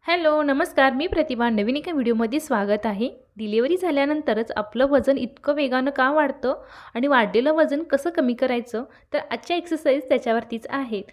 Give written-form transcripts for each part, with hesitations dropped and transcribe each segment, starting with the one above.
Hello, नमस्कार. मी प्रतिभा. नवीन एका व्हिडिओमध्ये स्वागत आहे. डिलिव्हरी झाल्यानंतरच आपलं वजन इतकं वेगानं का वाढतं आणि वाढलेलं वजन कसं कमी करायचं? तर आजच्या एक्सरसाइज त्याच्यावरतीच आहेत.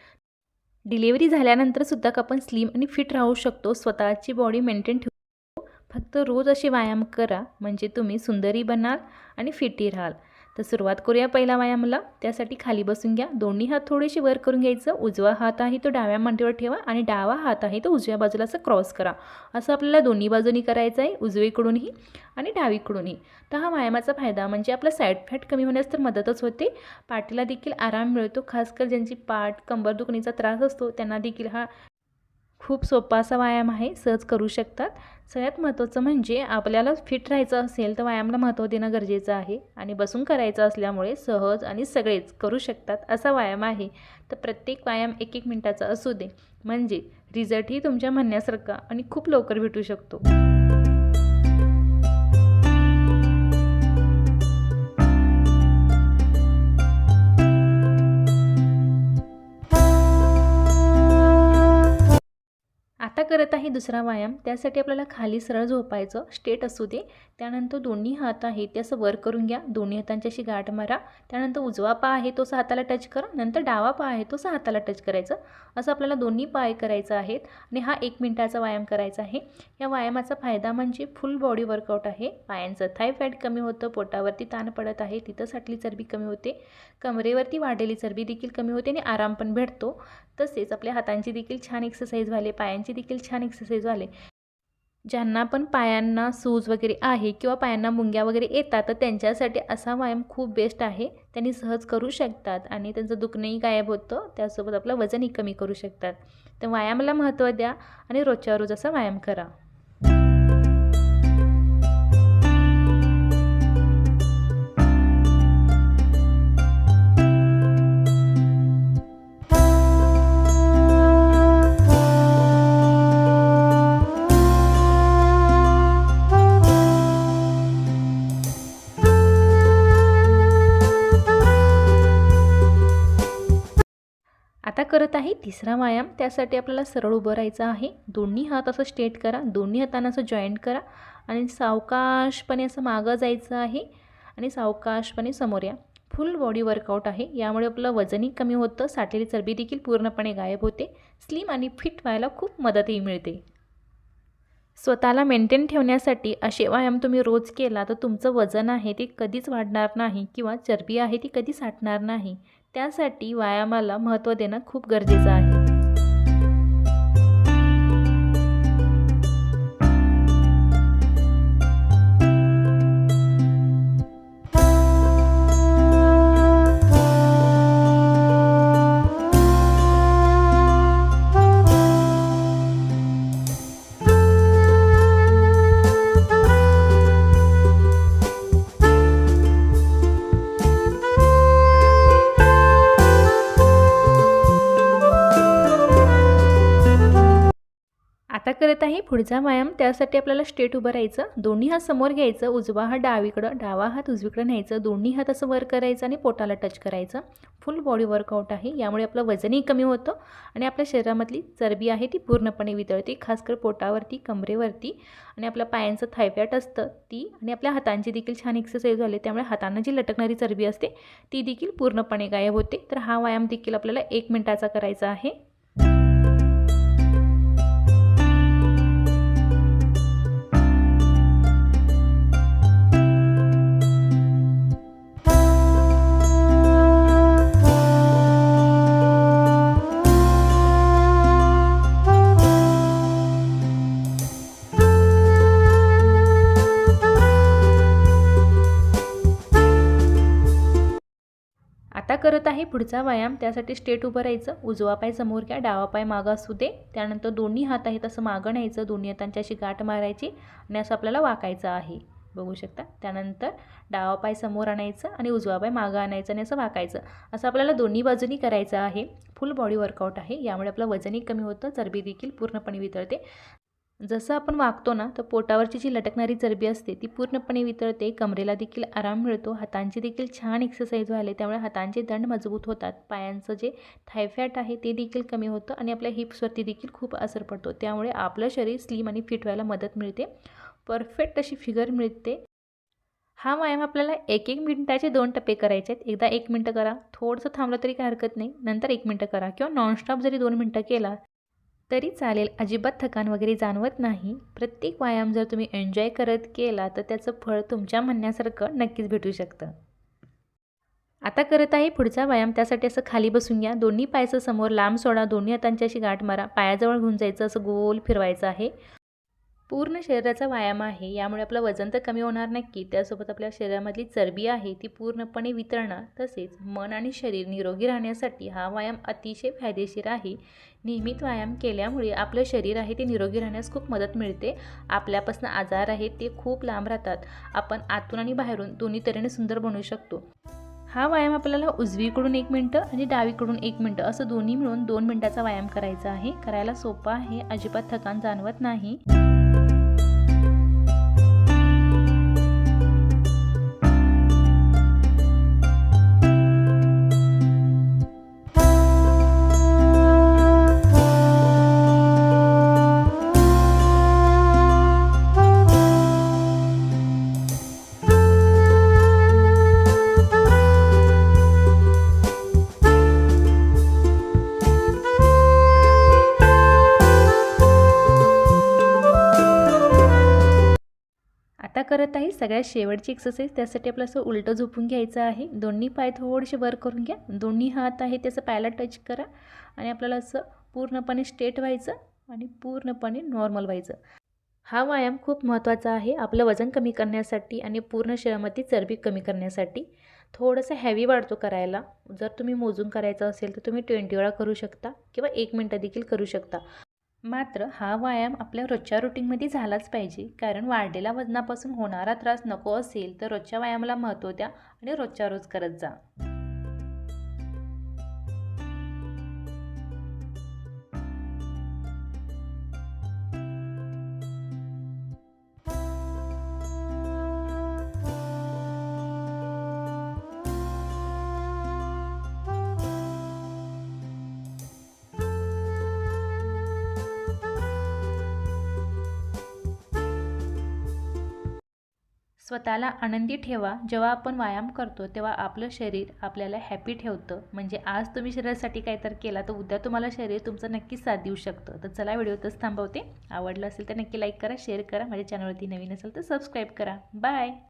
डिलिव्हरी झाल्यानंतरसुद्धा आपण स्लिम आणि फिट राहू शकतो. स्वतःची बॉडी मेंटेन ठेवू. फक्त रोज असे व्यायाम करा, म्हणजे तुम्ही सुंदरही बनाल आणि फिटही राहाल. तर सुरुवात करूया पहिला व्यायामाला. त्यासाठी खाली बसून घ्या. दोन्ही हात थोडेसे वर करून घ्यायचं. उजवा हात आहे तो डाव्या मांडीवर ठेवा आणि डावा हात आहे तो उजव्या बाजूला असं क्रॉस करा. असं आपल्याला दोन्ही बाजूनी करायचं आहे, उजवीकडूनही आणि डावीकडूनही. तर हा व्यायामाचा फायदा म्हणजे आपला साईड फॅट कमी होण्यास तर मदतच होते. पाठीला देखील आराम मिळतो. खासकर ज्यांची पाठ कंबर दुखणीचा त्रास असतो त्यांना देखील हा खूप सोपा असा व्यायाम आहे, सहज करू शकतात. सगळ्यात महत्त्वाचं म्हणजे आपल्याला फिट राहायचं असेल तर व्यायामाला महत्त्व देणं गरजेचं आहे आणि बसून करायचं असल्यामुळे सहज आणि सगळेच करू शकतात असा व्यायाम आहे. तर प्रत्येक व्यायाम 1-1 मिनिटाचा असू दे, म्हणजे रिझल्टही तुमच्या म्हणण्यासारखा आणि खूप लवकर भेटू शकतो. आता करत आहे दुसरा व्यायाम. त्यासाठी आपल्याला खाली सरळ झोपायचं, स्ट्रेट असू दे. त्यानंतर दोन्ही हात आहे ते असं वर करून घ्या. दोन्ही हातांची अशी गाठ मारा. त्यानंतर उजवा पाय आहे तो हाताला टच करा. नंतर डावा पाय आहे तो हाताला टच करायचं. असं आपल्याला दोन्ही पाय करायचं आहेत आणि हा 1 मिनिटाचा व्यायाम करायचा आहे. या व्यायामाचा फायदा म्हणजे फुल बॉडी वर्कआउट आहे. पायांचं थाय फॅट कमी होतं, पोटावरती ताण पडत आहे, तिथं साठली चरबी कमी होते, कमरेवरती वाढलेली चरबी देखील कमी होते आणि आराम पण भेटतो. तसेच आपल्या हातांची देखील छान एक्सरसाइज झाले, पायांची देखील छान एक्सरसाइज झाले. ज्यांना पण पायांना सूज वगैरे आहे किंवा पायांना मुंग्या वगैरे येतात तर त्यांच्यासाठी असा व्यायाम खूप बेस्ट आहे. त्यांनी सहज करू शकतात आणि त्यांचं दुखणंही गायब होतं. त्यासोबत आपलं वजनही कमी करू शकतात. तर व्यायामाला महत्त्व द्या आणि रोजच्या रोज असा व्यायाम करा. आता करत आहे तिसरा व्यायाम. त्यासाठी आपल्याला सरळ उभं राहायचं आहे. दोन्ही हात असं स्ट्रेट करा, दोन्ही हातांना असं जॉईंट करा आणि सावकाशपणे असं मागं जायचं आहे आणि सावकाशपणे समोर या. फुल बॉडी वर्कआउट आहे. यामुळे आपलं वजनही कमी होतं, साठलेली चरबी देखील पूर्णपणे गायब होते, स्लिम आणि फिट व्हायला खूप मदतही मिळते. स्वतःला मेंटेन ठेवण्यासाठी असे व्यायाम तुम्ही रोज केला तर तुमचं वजन आहे ते कधीच वाढणार नाही किंवा चरबी आहे ती कधी साठणार नाही. त्यासाठी व्यायामाला महत्त्व देणं खूप गरजेचं आहे. आता करत आहे पुढचा व्यायाम. त्यासाठी आपल्याला स्ट्रेट उभं राहायचं. दोन्ही हात समोर घ्यायचं, उजवा हात डावीकडं, डावा हात उजवीकडं न्यायचं. दोन्ही हात असं वर करायचं आणि पोटाला टच करायचं. फुल बॉडी वर्कआउट आहे. यामुळे आपलं वजनही कमी होतं आणि आपल्या शरीरामधली चरबी आहे ती पूर्णपणे वितळते, खासकर पोटावरती, कमरेवरती आणि आपल्या पायांचं थाय फॅट असतं ती आणि आपल्या हातांची देखील छान एक्सरसाइज झाली. त्यामुळे हातांना जी लटकणारी चरबी असते ती देखील पूर्णपणे गायब होते. तर हा व्यायाम देखील आपल्याला 1 मिनिटाचा करायचा आहे. आता करत आहे पुढचा व्यायाम. त्यासाठी स्ट्रेट उभं राहायचं. उजवा पाय समोर घ्या, डावा पाय मागं असू दे. त्यानंतर दोन्ही हात आहेत असं मागं न्यायचं. दोन्ही हातांची अशी गाठ मारायची आणि असं आपल्याला वाकायचं आहे, बघू शकता. त्यानंतर डावा पाय समोर आणायचं आणि उजवा पाय मागं आणायचं आणि असं वाकायचं. असं आपल्याला दोन्ही बाजूनी करायचं आहे. फुल बॉडी वर्कआउट आहे. यामुळे आपलं वजनही कमी होतं, चरबी देखील पूर्णपणे वितळते. जसं आपण वागतो ना, तर पोटावरची जी लटकणारी चरबी असते ती पूर्णपणे वितळते, कमरेला देखील आराम मिळतो, हातांची देखील छान एक्सरसाइज व्हायला, त्यामुळे हातांचे दंड मजबूत होतात, पायांचं जे थाय फॅट आहे ते देखील कमी होतं आणि आपल्या हिप्सवरती देखील खूप असर पडतो. त्यामुळे आपलं शरीर स्लिम आणि फिट व्हायला मदत मिळते, परफेक्ट अशी फिगर मिळते. हा व्यायाम आपल्याला 1-1 मिनिटाचे 2 टप्पे करायचे आहेत. एकदा 1 मिनिटं करा, थोडंसं थांबलं तरी काही हरकत नाही, नंतर 1 मिनिटं करा किंवा नॉनस्टॉप जरी 2 मिनिटं केला तरी चालेल. अजिबात थकान वगैरे जाणवत नाही. प्रत्येक व्यायाम जर तुम्ही एन्जॉय करत केला तर त्याचं फळ तुमच्या म्हणण्यासारखं नक्कीच भेटू शकतं. आता करत आहे पुढचा व्यायाम. त्यासाठी असं खाली बसून घ्या, दोन्ही पायाचं समोर लांब सोडा, दोन्ही हातांची अशी गाठ मारा, पायाजवळ घेऊन जायचं, असं गोल फिरवायचं आहे. पूर्ण शरीराचा व्यायाम आहे, यामुळे आपलं वजन तर कमी होणार नक्की, त्यासोबत आपल्या शरीरामधली चरबी आहे ती पूर्णपणे वितळणार. तसेच मन आणि शरीर निरोगी राहण्यासाठी हा व्यायाम अतिशय फायदेशीर आहे. नियमित व्यायाम केल्यामुळे आपलं शरीर आहे ते निरोगी राहण्यास खूप मदत मिळते. आपल्यापासून आजार आहेत ते खूप लांब राहतात. आपण आतून आणि बाहेरून दोन्ही तऱ्हेने सुंदर बनवू शकतो. हा व्यायाम आपल्याला उजवीकडून 1 मिनिटं आणि डावीकडून 1 मिनिटं असं दोन्ही मिळून 2 मिनिटाचा व्यायाम करायचा आहे. करायला सोपा आहे, अजिबात थकान जाणवत नाही. आता करत आहे सगळ्यात शेवटची एक्सरसाइज. त्यासाठी आपलं असं उलटं झोपून घ्यायचं आहे. दोन्ही पाय थोडेसे वर करून घ्या, दोन्ही हात आहे त्याचं पायाला टच करा आणि आपल्याला असं पूर्णपणे स्ट्रेट व्हायचं आणि पूर्णपणे नॉर्मल व्हायचं. हा व्यायाम खूप महत्त्वाचा आहे आपलं वजन कमी करण्यासाठी आणि पूर्ण शरीरामधली चरबी कमी करण्यासाठी. थोडंसं हेवी वाटतो करायला. जर तुम्ही मोजून करायचं असेल तर तुम्ही 20 वेळा करू शकता किंवा 1 मिनिटं देखील करू शकता. मात्र हा व्यायाम आपल्या रोजच्या रुटीनमध्ये झालाच पाहिजे, कारण वाढलेल्या वजनापासून होणारा त्रास नको असेल तर रोजच्या व्यायामाला महत्त्व द्या आणि रोजच्या रोज करत जा. स्वतःला आनंदी ठेवा. जेव्हा आपण व्यायाम करतो तेव्हा आपलं शरीर आपल्याला हॅपी ठेवतं. म्हणजे आज तुम्ही शरीरासाठी काहीतरी केला तर उद्या तुम्हाला शरीर तुमचं नक्कीच साथ देऊ शकतं. तर चला व्हिडिओतच थांबवते. आवडलं असेल तर नक्की लाईक करा, शेअर करा. माझ्या चॅनलवरती नवीन असेल तर सबस्क्राईब करा. बाय.